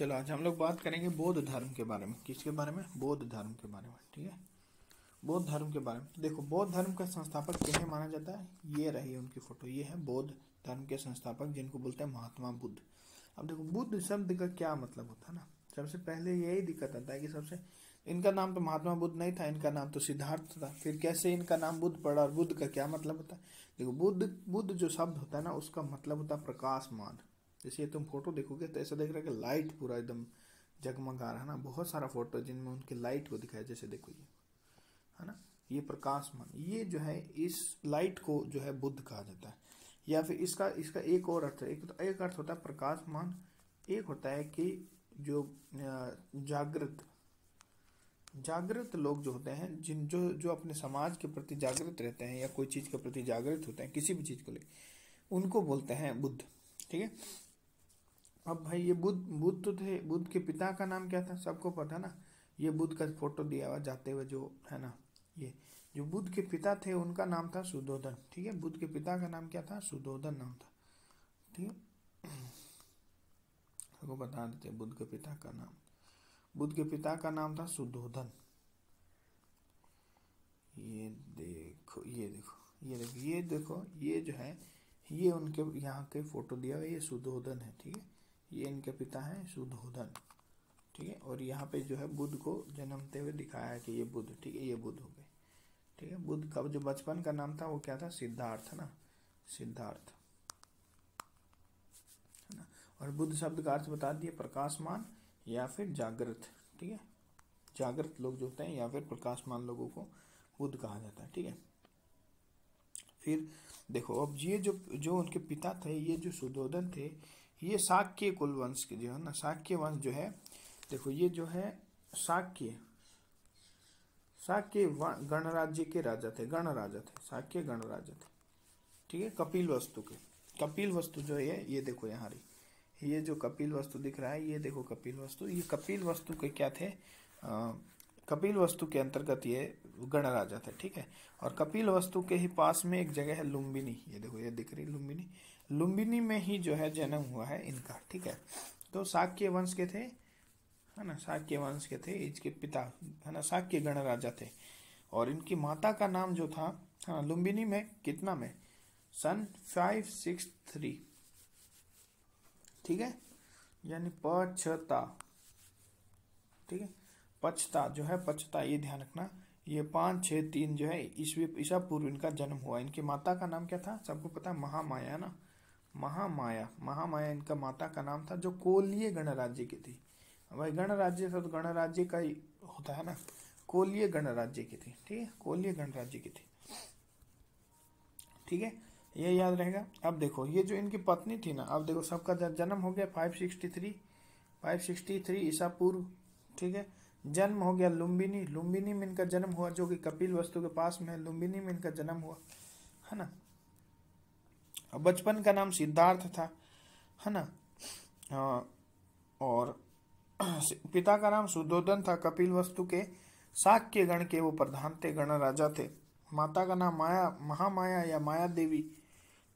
चलो आज हम लोग बात करेंगे बौद्ध धर्म के बारे में। किसके बारे में? बौद्ध धर्म के बारे में। ठीक है, बौद्ध धर्म के बारे में। देखो, बौद्ध धर्म का संस्थापक किन्हें माना जाता है? ये रही उनकी फोटो, ये है बौद्ध धर्म के संस्थापक, जिनको बोलते हैं महात्मा बुद्ध। अब देखो, बुद्ध शब्द का क्या मतलब होता है ना, सबसे पहले यही दिक्कत आता है कि सबसे इनका नाम तो महात्मा बुद्ध नहीं था, इनका नाम तो सिद्धार्थ था। फिर कैसे इनका नाम बुद्ध पड़ा और बुद्ध का क्या मतलब होता है? देखो, बुद्ध जो शब्द होता है ना, उसका मतलब होता है प्रकाशमान। जैसे तुम फोटो देखोगे तो ऐसा देख रहा है कि लाइट पूरा एकदम जगमगा रहा है ना। बहुत सारा फोटो जिनमें उनके लाइट को दिखाया, जैसे देखो ये है ना, ये प्रकाशमान। ये जो है, इस लाइट को जो है बुद्ध कहा जाता है। या फिर इसका इसका एक और अर्थ है। एक अर्थ होता है प्रकाशमान, एक होता है कि जो जागृत लोग जो होते हैं, जिन जो अपने समाज के प्रति जागृत रहते हैं या कोई चीज के प्रति जागृत होते हैं, किसी भी चीज को लेकर, उनको बोलते हैं बुद्ध। ठीक है, अब भाई ये बुद्ध तो थे। बुद्ध के पिता का नाम क्या था? सबको पता ना। ये बुद्ध का फोटो दिया हुआ जाते हुए जो है ना, ये जो बुद्ध के पिता थे उनका नाम था सुद्धोधन। ठीक है, बुद्ध के पिता का नाम क्या था? सुद्धोधन नाम था। ठीक है, सबको बता देते हैं बुद्ध के पिता का नाम। बुद्ध के पिता का नाम था सुद्धोधन। ये देखो, ये देखो, ये देखो, ये देखो, ये जो है, ये उनके यहाँ के फोटो दिया हुआ, ये सुद्धोधन है। ठीक है, ये इनके पिता हैं सुद्धोधन। ठीक है, और यहाँ पे जो है बुद्ध को जन्मते हुए दिखाया है कि ये बुद्ध। ठीक है, ये बुद्ध हो गए। ठीक है, बुद्ध का जो बचपन का नाम था वो क्या था? सिद्धार्थ, है ना, सिद्धार्थ, है ना। और बुद्ध शब्द का अर्थ बता दिए, प्रकाशमान या फिर जागृत। ठीक है, जागृत लोग जो होते हैं या फिर प्रकाशमान लोगों को बुद्ध कहा जाता है। ठीक है, फिर देखो, अब ये जो उनके पिता थे, ये जो सुद्धोधन थे, ये शाक्य कुल वंश के जो है ना, शाक्य वंश जो है, देखो ये जो है शाक्य गणराज्य के राजा थे। गणराजा थे, शाक्य गणराजा थे। ठीक है, कपिल वस्तु के। कपिल वस्तु जो है, ये देखो यहाँ रही, ये जो कपिल वस्तु दिख रहा है, ये देखो कपिल वस्तु। ये कपिल वस्तु के क्या थे? कपिल वस्तु के अंतर्गत ये गणराजा थे। ठीक है, और कपिल वस्तु के ही पास में एक जगह है लुम्बिनी। ये देखो, ये दिख रही लुम्बिनी। लुम्बिनी में ही जो है जन्म हुआ है इनका। ठीक है, तो शाक्य वंश के थे, है ना, शाक्य वंश के थे इसके पिता, है ना, शाक्य गणराजा थे। और इनकी माता का नाम जो था, हाँ, लुम्बिनी में कितना में? सन 563। ठीक है, यानी पछता। ठीक है, पछता जो है, पछता, ये ध्यान रखना, ये 563 जो है ईसा पूर्व इनका जन्म हुआ। इनकी माता का नाम क्या था? सबको पता है, महामाया ना, महामाया। महामाया इनका माता का नाम था, जो कोलीय गणराज्य की थी। भाई गणराज्य तो गणराज्य का ही होता है ना, कोलीय गणराज्य की थी। ठीक है, कोलीय गणराज्य की थी। ठीक है, ये याद रहेगा। अब देखो, ये जो इनकी पत्नी थी ना, अब देखो सबका जन्म हो गया 563 ईसा पूर्व। ठीक है, जन्म हो गया लुम्बिनी। लुम्बिनी में इनका जन्म हुआ, जो कि कपिल वस्तु के पास में है। लुम्बिनी में इनका जन्म हुआ, है ना। अब बचपन का नाम सिद्धार्थ था, है ना। और पिता का नाम सुद्धोधन था। कपिल वस्तु के शाक्य गण के वो प्रधान थे, गणराजा थे। माता का नाम महामाया या माया देवी।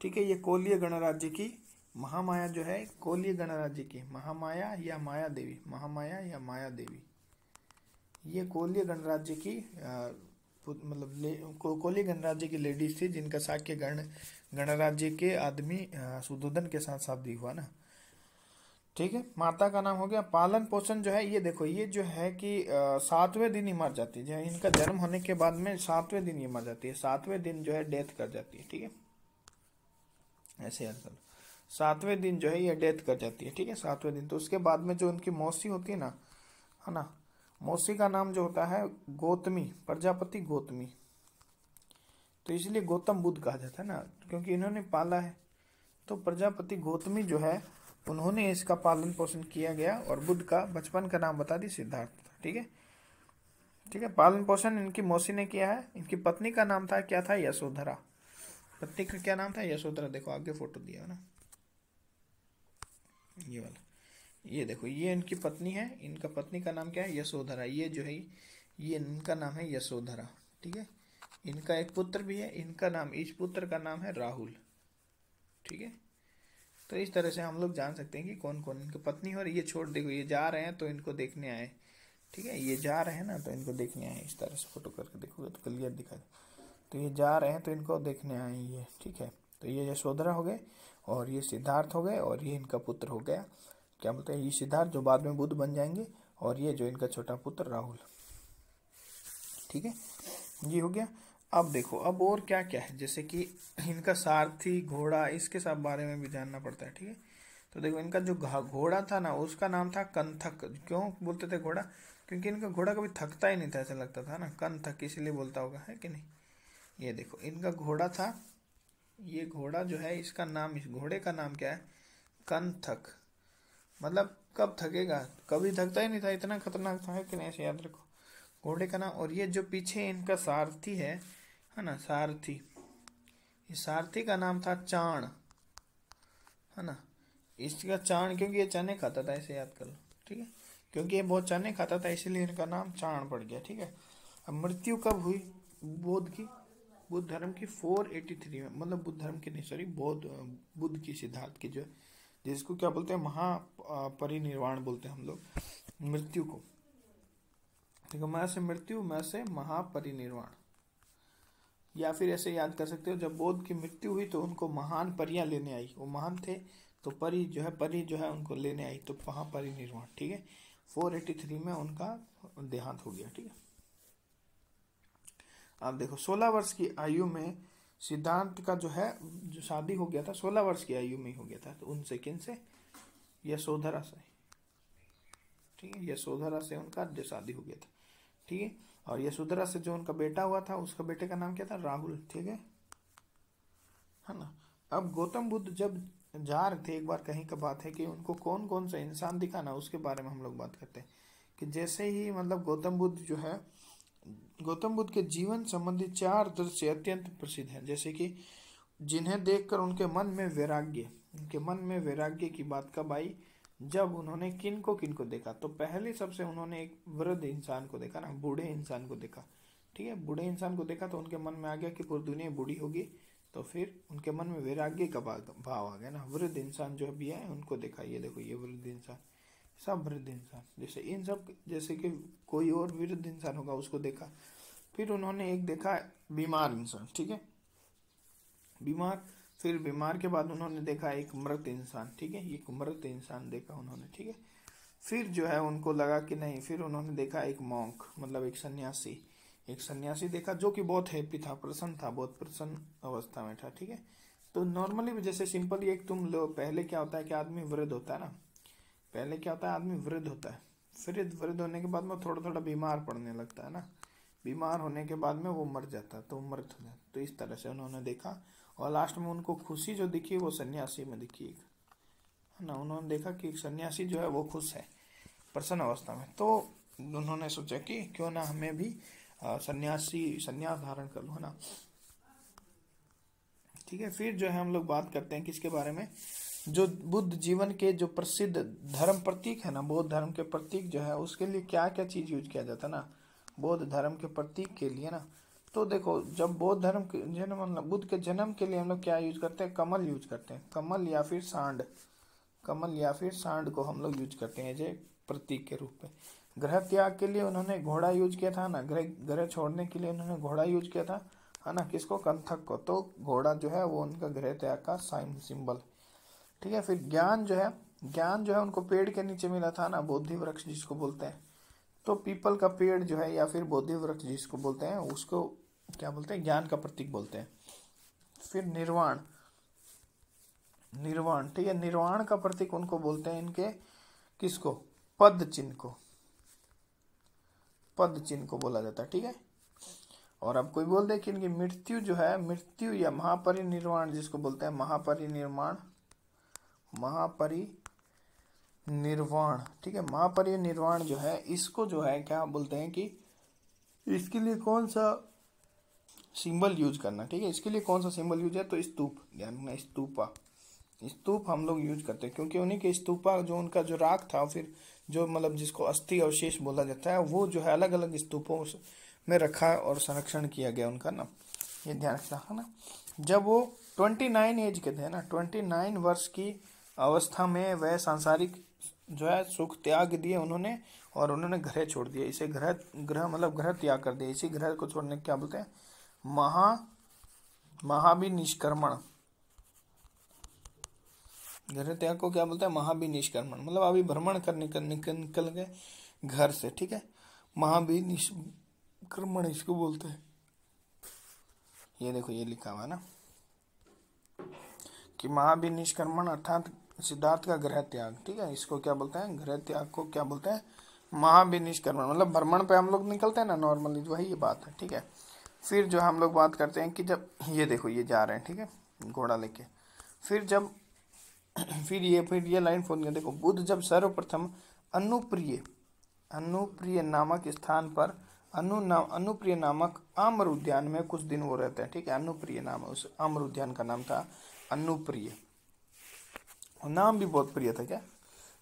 ठीक है, ये कोलीय गणराज्य की महामाया जो है, कोलीय गणराज्य की महामाया या माया देवी, महामाया या माया देवी, ये कोलीय गणराज्य की मतलब कोलीय गणराज्य की लेडीज थी, जिनका शाक्य गणराज्य के आदमी सुद्धोधन के साथ शादी हुआ ना। ठीक है, माता का नाम हो गया। पालन पोषण जो है, ये देखो, ये जो है कि 7वें दिन ही मर जाती है। इनका जन्म होने के बाद में 7वें दिन ये मर जाती है। 7वें दिन जो है डेथ कर जाती है। ठीक है, ऐसे याद करो, 7वें दिन जो है ये डेथ कर जाती है। ठीक है, 7वें दिन। तो उसके बाद में जो उनकी मौसी होती है ना, है ना, मौसी का नाम जो होता है गौतमी, प्रजापति गौतमी। तो इसलिए गौतम बुद्ध कहा जाता है ना, क्योंकि इन्होंने पाला है। तो प्रजापति गौतमी जो है, उन्होंने इसका पालन पोषण किया गया। और बुद्ध का बचपन का नाम बता दी, सिद्धार्थ। ठीक है, ठीक है, पालन पोषण इनकी मौसी ने किया है। इनकी पत्नी का नाम था, क्या था? यशोधरा। पत्नी का क्या नाम था? यशोधरा। देखो आगे फोटो दिया है ना, ये वाला, ये देखो, ये इनकी पत्नी है। इनका पत्नी का नाम क्या है? यशोधरा। ये जो है, ये इनका नाम है यशोधरा। ठीक है, इनका एक पुत्र भी है। इनका नाम, इस पुत्र का नाम है राहुल। ठीक है, तो इस तरह से हम लोग जान सकते हैं कि कौन कौन इनकी पत्नी है। और ये छोड़, देखो ये जा रहे हैं तो इनको देखने आए, ठीक है, ये जा रहे हैं ना तो इनको देखने आए। इस तरह से फोटो करके देखोगे तो क्लियर दिखाई। तो ये जा रहे हैं तो इनको देखने आए ये, ठीक है। तो ये यशोधरा हो गए और ये सिद्धार्थ हो गए और ये इनका पुत्र हो गया, क्या बोलते हैं, ये सिद्धार्थ जो बाद में बुद्ध बन जाएंगे, और ये जो इनका छोटा पुत्र राहुल, ठीक है, ये हो गया। अब देखो अब और क्या क्या है, जैसे कि इनका सारथी घोड़ा, इसके सब बारे में भी जानना पड़ता है, ठीक है। तो देखो इनका जो घोड़ा था ना उसका नाम था कंथक। क्यों बोलते थे घोड़ा? क्योंकि इनका घोड़ा कभी थकता ही नहीं था, ऐसा लगता था ना, कंथक इसलिए बोलता होगा, है कि नहीं। ये देखो इनका घोड़ा था, ये घोड़ा जो है इसका नाम, इस घोड़े का नाम क्या है? कंथक। मतलब कब थकेगा, कभी थकता ही नहीं था, इतना खतरनाक था, है कि नहीं, ऐसे याद रखो घोड़े का नाम। और ये जो पीछे इनका सारथी है ना, सारथी, इस सारथी का नाम था चाण, है ना। इसका चाण, क्योंकि ये चने खाता था, ऐसे याद कर लो, ठीक है, क्योंकि ये बहुत चने खाता था इसलिए इनका नाम चाण पड़ गया, ठीक है। अब मृत्यु कब हुई बौद्ध की? बुद्ध धर्म की 483 में, मतलब बुद्ध धर्म की नहीं, सॉरी, बुद्ध की, सिद्धार्थ की, जो जिसको क्या बोलते हैं, महापरिनिर्वाण बोलते हैं हम लोग मृत्यु को, ठीक है। मैं से मृत्यु, मैं से महापरिनिर्वाण, या फिर ऐसे याद कर सकते हो, जब बौद्ध की मृत्यु हुई तो उनको महान परियां लेने आई, वो महान थे तो परी जो है उनको लेने आई, तो महापरिनिर्वाण, ठीक है। 483 में उनका देहांत हो गया, ठीक है। अब देखो 16 वर्ष की आयु में सिद्धांत का जो है, जो शादी हो गया था 16 वर्ष की आयु में ही हो गया था। तो उनसे, किन से? यशोधरा से, ठीक है, यशोधरा से उनका जो शादी हो गया था, ठीक है। और यशोधरा से जो उनका बेटा हुआ था, उसका बेटे का नाम क्या था? राहुल, ठीक है ना। अब गौतम बुद्ध जब जा रहे थे, एक बार कहीं का बात है कि उनको कौन कौन सा इंसान दिखा ना, उसके बारे में हम लोग बात करते हैं कि जैसे ही मतलब गौतम बुद्ध जो है, गौतम बुद्ध के जीवन संबंधी 4 दृश्य अत्यंत प्रसिद्ध हैं, जैसे कि जिन्हें देखकर उनके मन में वैराग्य, उनके मन में वैराग्य की बात कब आई? जब उन्होंने किन को देखा, तो पहले सबसे उन्होंने एक वृद्ध इंसान को देखा ना, बूढ़े इंसान को देखा, ठीक है। बूढ़े इंसान को देखा तो उनके मन में आ गया कि पूरी दुनिया बूढ़ी होगी, तो फिर उनके मन में वैराग्य का भाव आ गया ना। वृद्ध इंसान जो भी है उनको देखा, ये देखो ये वृद्ध इंसान, सब वृद्ध इंसान, जैसे इन सब, जैसे कि कोई और वृद्ध इंसान होगा उसको देखा। फिर उन्होंने एक देखा बीमार इंसान, ठीक है, बीमार। फिर बीमार के बाद उन्होंने देखा एक मृत इंसान, ठीक है, एक मृत इंसान देखा उन्होंने, ठीक है। फिर जो है उनको लगा कि नहीं, फिर उन्होंने देखा एक मॉन्क, मतलब एक सन्यासी, एक सन्यासी देखा जो कि बहुत हैप्पी था, प्रसन्न था, बहुत प्रसन्न अवस्था में था, ठीक है। तो नॉर्मली जैसे सिंपली एक तुम लो, पहले क्या होता है कि आदमी वृद्ध होता है ना, पहले क्या होता है, आदमी वृद्ध होता है, फिर वृद्ध होने के बाद में थोड़ा थोड़ा बीमार पड़ने लगता है ना, बीमार होने के बाद में वो मर जाता है, तो मृत हो जाता। तो इस तरह से उन्होंने देखा, और लास्ट में उनको खुशी जो दिखी वो सन्यासी में दिखी, है ना। उन्होंने देखा कि एक सन्यासी जो है वो खुश है, प्रसन्न अवस्था में, तो उन्होंने सोचा कि क्यों ना हमें भी सन्यास धारण कर लो, है ना, ठीक है। फिर जो है हम लोग बात करते हैं किसके बारे में, जो बुद्ध जीवन के जो प्रसिद्ध धर्म प्रतीक है ना, बौद्ध धर्म के प्रतीक जो है, उसके लिए क्या क्या चीज यूज किया जाता है ना, बौद्ध धर्म के प्रतीक के लिए ना। तो देखो जब बौद्ध धर्म के जन्म, मतलब बुद्ध के जन्म के लिए हम लोग क्या यूज करते हैं? कमल यूज करते हैं, कमल या फिर सांड, कमल या फिर सांड को हम लोग यूज करते हैं जो प्रतीक के रूप में। ग्रह त्याग के लिए उन्होंने घोड़ा यूज किया था ना, ग्रह छोड़ने के लिए उन्होंने घोड़ा यूज किया था, है ना, किसको? कंथक को। तो घोड़ा जो है वो उनका ग्रह त्याग का साइन, सिंबल, ठीक है। फिर ज्ञान जो है उनको पेड़ के नीचे मिला था ना, बोधि वृक्ष जिसको बोलते हैं। तो पीपल का पेड़ जो है या फिर बोधि वृक्ष जिसको बोलते हैं, उसको क्या बोलते हैं? ज्ञान का प्रतीक बोलते हैं। फिर निर्वाण, ठीक है, निर्वाण का प्रतीक उनको बोलते हैं इनके, किसको? पद चिन्ह को बोला जाता है, ठीक है। और अब कोई बोल दे कि इनकी मृत्यु जो है, मृत्यु या महापरिनिर्वाण जिसको बोलते हैं, महापरिनिर्वाण, ठीक है, महापरिनिर्वाण जो है, इसको जो है क्या बोलते हैं कि इसके लिए कौन सा सिंबल यूज करना, ठीक है, इसके लिए कौन सा सिंबल यूज है? तो स्तूप, ध्यान में, स्तूप हम लोग यूज करते हैं, क्योंकि उन्हीं के स्तूपा जो उनका जो राख था, फिर जो मतलब जिसको अस्थि अवशेष बोला जाता है, वो जो है अलग अलग स्तूपों में रखा और संरक्षण किया गया उनका ना, ये ध्यान रखना है ना। जब वो 29 एज के थे ना, 29 वर्ष की अवस्था में वह सांसारिक जो है सुख त्याग दिए उन्होंने, और उन्होंने ग्रह छोड़ दिया। इसे ग्रह ग्रह मतलब ग्रह त्याग कर दिया। इसी ग्रह को छोड़ने क्या बोलते हैं? महाभिनिष्क्रमण। ग्रह त्याग को क्या बोलते हैं? महाभिनिष्क्रमण। मतलब अभी भ्रमण करने निकल गए घर से, ठीक है। महाभिनिष्क्रमण इसको बोलते हैं। ये देखो ये लिखा हुआ है ना कि महाभिनिष्क्रमण अर्थात सिद्धार्थ का ग्रह त्याग, ठीक है। इसको क्या बोलते हैं? ग्रह त्याग को क्या बोलते हैं? महाभिनिष्क्रमण। मतलब भ्रमण पे हम लोग निकलते हैं ना नॉर्मली, वही ये बात है, ठीक है। फिर जो हम लोग बात करते हैं कि जब ये देखो ये जा रहे हैं, ठीक है, घोड़ा लेके, फिर जब फिर ये लाइन फोन कर देखो, बुद्ध जब सर्वप्रथम अनुप्रिय नामक स्थान पर अनुप्रिय नामक आम्र उद्यान में कुछ दिन वो रहते हैं, ठीक है। अनुप्रिय नाम, उस आम्र उद्यान का नाम था अनुप्रिय। नाम भी बहुत प्रिय था क्या,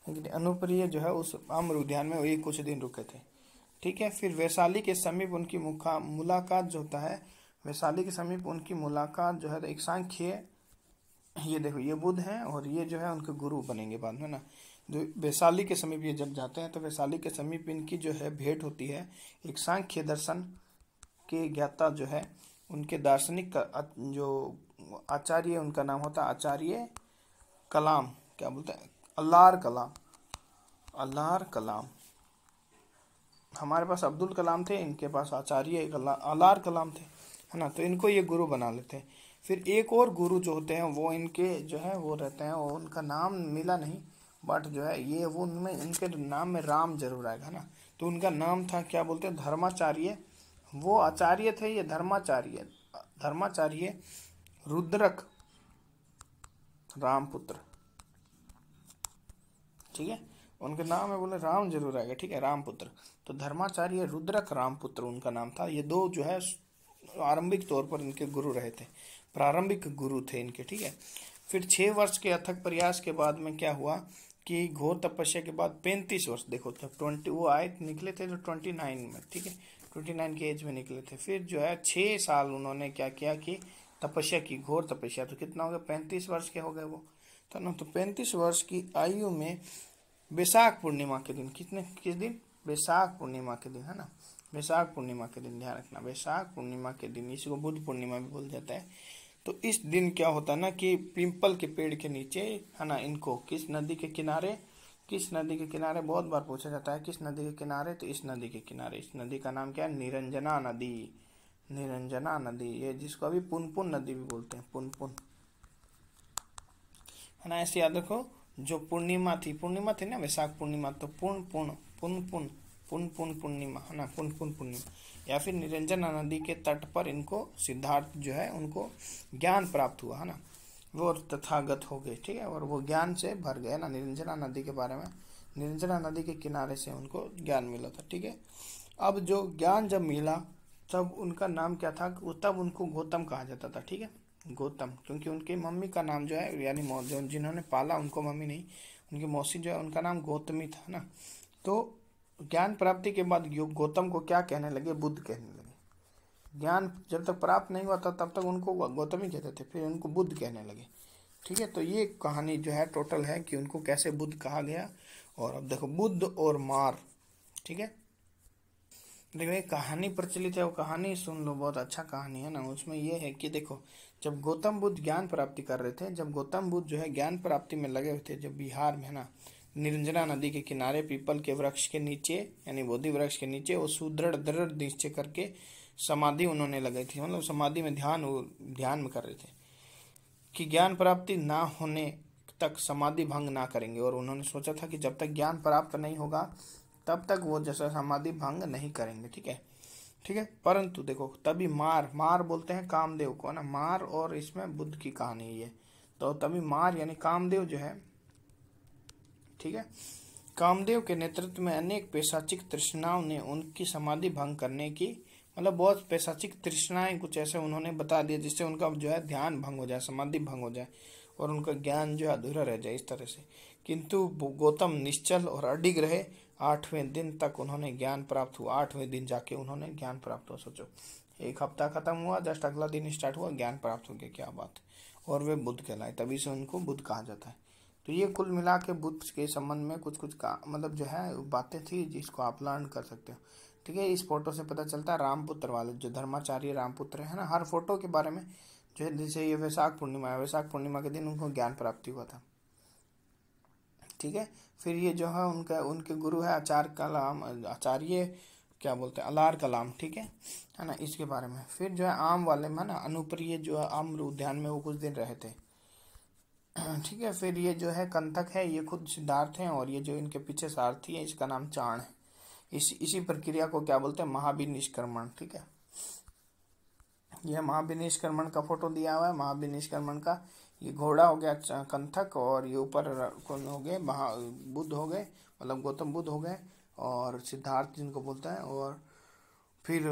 लेकिन अनुप्रिय जो है उस आम्र उद्यान में वही कुछ दिन रुके थे, ठीक है। फिर वैशाली के समीप उनकी मुलाकात जो होता है, वैशाली के समीप उनकी मुलाकात जो है एक सांख्य, ये देखो ये बुद्ध हैं और ये जो है उनके गुरु बनेंगे बाद में ना। जो वैशाली के समीप ये जब जाते हैं तो वैशाली के समीप इनकी जो है भेंट होती है एक सांख्य दर्शन के ज्ञाता जो है, उनके दार्शनिक का जो आचार्य, उनका नाम होता है आचार्य कलाम। क्या बोलते हैं? अल्लार कलाम। अल्लार कलाम। हमारे पास अब्दुल कलाम थे, इनके पास आचार्य अल्लार कलाम थे, है ना। तो इनको ये गुरु बना लेते हैं। फिर एक और गुरु जो होते हैं वो इनके जो है वो रहते हैं, वो उनका नाम मिला नहीं, बट जो है ये वो उनमें इनके नाम में राम जरूर आएगा ना। तो उनका नाम था क्या बोलते हैं? धर्माचार्य। वो आचार्य थे ये धर्माचार्य रुद्रक रामपुत्र, ठीक है। उनके नाम में बोले राम जरूर आएगा, ठीक है, रामपुत्र। तो धर्माचार्य रुद्रक रामपुत्र उनका नाम था। ये दो जो है आरंभिक तौर पर इनके गुरु रहे थे, प्रारंभिक गुरु थे इनके, ठीक है। फिर 6 वर्ष के अथक प्रयास के बाद में क्या हुआ कि घोर तपस्या के बाद 35 वर्ष, देखो जब 20 वो आए निकले थे तो 29 में, ठीक है, 29 की एज में निकले थे। फिर जो है 6 साल उन्होंने क्या किया कि तपस्या की, घोर तपस्या। तो कितना हो गया? 35 वर्ष के हो गए वो, तो ना। तो 35 वर्ष की आयु में वैशाख पूर्णिमा के दिन, किस दिन? वैशाख पूर्णिमा के दिन, है ना। वैशाख पूर्णिमा के दिन, ध्यान रखना, वैशाख पूर्णिमा के दिन, इसी को बुद्ध पूर्णिमा भी बोल जाता है। तो इस दिन क्या होता है ना कि पिंपल के पेड़ के नीचे, है ना, इनको किस नदी के किनारे, बहुत बार पूछा जाता है किस नदी के किनारे, तो इस नदी के किनारे। इस नदी का नाम क्या है? निरंजना नदी। निरंजना नदी, ये जिसको अभी पुनपुन नदी भी बोलते हैं, पुनपुन, है ना। ऐसे याद रखो, जो पूर्णिमा थी ना, वैशाख पूर्णिमा, तो पुनपुन पूर्णिमा, है ना, पुनपुन पूर्णिमा, या फिर निरंजना नदी के तट पर इनको सिद्धार्थ जो है उनको ज्ञान प्राप्त हुआ, है ना। वो तथागत हो गए, ठीक है, और वो ज्ञान से भर गए ना। निरंजना नदी के बारे में, निरंजना नदी के किनारे से उनको ज्ञान मिला था, ठीक है। अब जो ज्ञान जब मिला तब उनका नाम क्या था? तब उनको गौतम कहा जाता था, ठीक है, गौतम, क्योंकि उनकी मम्मी का नाम जो है, यानी जो जिन्होंने पाला उनको मम्मी नहीं, उनकी मौसी जो है उनका नाम गौतमी था ना। तो ज्ञान प्राप्ति के बाद गौतम को क्या कहने लगे? बुद्ध कहने लगे। ज्ञान जब तक प्राप्त नहीं हुआ था तब तक उनको गौतमी कहते थे, फिर उनको बुद्ध कहने लगे, ठीक है। तो ये कहानी जो है टोटल है कि उनको कैसे बुद्ध कहा गया। और अब देखो बुद्ध और मार, ठीक है। देखो एक कहानी प्रचलित है, वो कहानी सुन लो, बहुत अच्छा कहानी है ना। उसमें ये है कि देखो, जब गौतम बुद्ध ज्ञान प्राप्ति कर रहे थे, जब गौतम बुद्ध जो है ज्ञान प्राप्ति में लगे हुए थे, जब बिहार में, है ना, निरंजना नदी के किनारे पीपल के वृक्ष के नीचे, यानी बोधि वृक्ष के नीचे, वो सुदृढ़ दृढ़ निश्चय करके समाधि उन्होंने लगाई थी। मतलब समाधि में ध्यान में कर रहे थे कि ज्ञान प्राप्ति ना होने तक समाधि भंग ना करेंगे। और उन्होंने सोचा था कि जब तक ज्ञान प्राप्त नहीं होगा तब तक वो जैसा समाधि भंग नहीं करेंगे, ठीक है, ठीक है। परंतु देखो तभी मार बोलते हैं कामदेव को, है ना, मार, और इसमें बुद्ध की कहानी है। तो तभी मार यानी कामदेव जो है, ठीक है, कामदेव के नेतृत्व में अनेक पैशाचिक तृष्णाओं ने उनकी समाधि भंग करने की, मतलब बहुत पैशाचिक तृष्णाएं कुछ ऐसे उन्होंने बता दिया जिससे उनका जो है ध्यान भंग हो जाए, समाधि भंग हो जाए और उनका ज्ञान जो है अधूरा रह जाए, इस तरह से। किंतु गौतम निश्चल और अडिग रहे। 8वें दिन तक उन्होंने ज्ञान प्राप्त हुआ। 8वें दिन जाके उन्होंने ज्ञान प्राप्त हुआ। सोचो, एक हफ्ता खत्म हुआ, जस्ट अगला दिन स्टार्ट हुआ, ज्ञान प्राप्त हो गया, क्या बात। और वे बुद्ध कहलाए, तभी से उनको बुद्ध कहा जाता है। तो ये कुल मिला के बुद्ध के संबंध में कुछ कुछ का मतलब जो है बातें थी जिसको आप लर्न कर सकते हो। ठीक है, इस फोटो से पता चलता है रामपुत्र वाले जो धर्माचार्य रामपुत्र है ना, हर फोटो के बारे में जो है, जैसे ये वैशाख पूर्णिमा है, वैशाख पूर्णिमा के दिन उनको ज्ञान प्राप्ति हुआ था। ठीक है, फिर ये जो है उनका उनके गुरु है आचार्य कलाम, आचार्य क्या बोलते हैं अलार कलाम। ठीक है ना, इसके बारे में। फिर जो है आम वाले में ना अनुप्रिय जो है आम उद्यान में वो कुछ दिन रहे थे। ठीक है, फिर ये जो है कंथक है, ये खुद सिद्धार्थ हैं, और ये जो इनके पीछे सारथी है इसका नाम चाण है। इसी प्रक्रिया को क्या बोलते हैं महाविनिष्क्रमण। ठीक है, यह महाविनिष्क्रमण का फोटो दिया हुआ है। महाविनिष्क्रमण का ये घोड़ा हो गया कंथक, और ये ऊपर कौन हो गए बुद्ध हो गए, मतलब गौतम बुद्ध हो गए, और सिद्धार्थ जिनको बोलता है, और फिर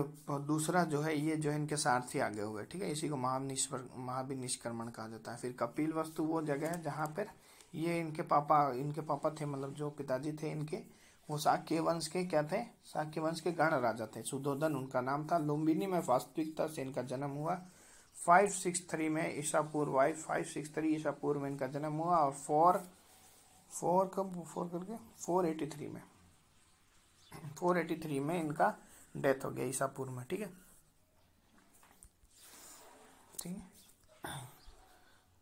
दूसरा जो है ये जो है इनके सारथी आगे हो गए। ठीक है, इसी को महाविनिष्क्रमण कहा जाता है। फिर कपिल वस्तु वो जगह है जहाँ पर ये इनके पापा थे, मतलब जो पिताजी थे इनके, वो शाक्य वंश के क्या थे, शाक्य वंश के गण राजा थे। सुधोधन उनका नाम था। लुम्बिनी में वास्तविकता से इनका जन्म हुआ 563 में ईसा पूर्व, 563 ईसा पूर्व में इनका जन्म हुआ, और 483 में इनका डेथ हो गया ईसा पूर्व में। ठीक है, ठीक है।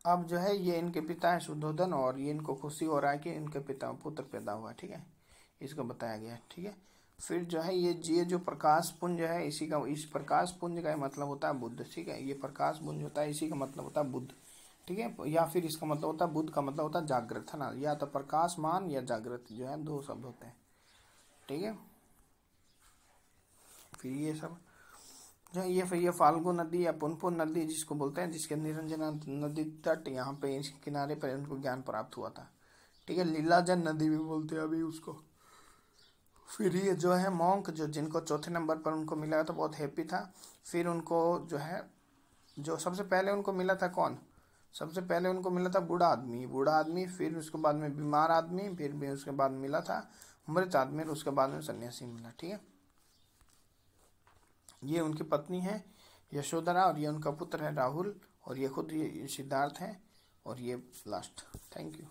अब जो है ये इनके पिता है सुधोधन, और ये इनको खुशी हो रहा है कि इनके पिता पुत्र पैदा हुआ। ठीक है, इसको बताया गया है। ठीक है, फिर जो है ये जो प्रकाश पुंज है इसी का, इस प्रकाश पुंज का मतलब होता है बुद्ध। ठीक है, ये प्रकाश पुंज होता है, इसी का मतलब होता है बुद्ध। ठीक है, या फिर इसका मतलब होता है बुद्ध का मतलब होता है जागृत, है ना, या तो प्रकाशमान या जागृत जो है दो शब्द होते हैं। ठीक है, फिर ये सब जो ये फाल्गु नदी या पुनपुन नदी जिसको बोलते हैं, जिसके निरंजना नदी तट यहाँ पे इस किनारे पर उनको ज्ञान प्राप्त हुआ था। ठीक है, लीलाजन नदी भी बोलते हैं अभी उसको। फिर ये जो है मॉन्क जो जिनको चौथे नंबर पर उनको मिला तो बहुत हैप्पी था। फिर उनको जो है जो सबसे पहले उनको मिला था कौन, सबसे पहले उनको मिला था बूढ़ा आदमी, फिर उसके बाद में बीमार आदमी, फिर भी उसके बाद मिला था मृत आदमी, और उसके बाद में सन्यासी मिला। ठीक है, ये उनकी पत्नी है यशोधरा, और ये उनका पुत्र है राहुल, और ये खुद ये सिद्धार्थ है, और ये लास्ट। Thank you.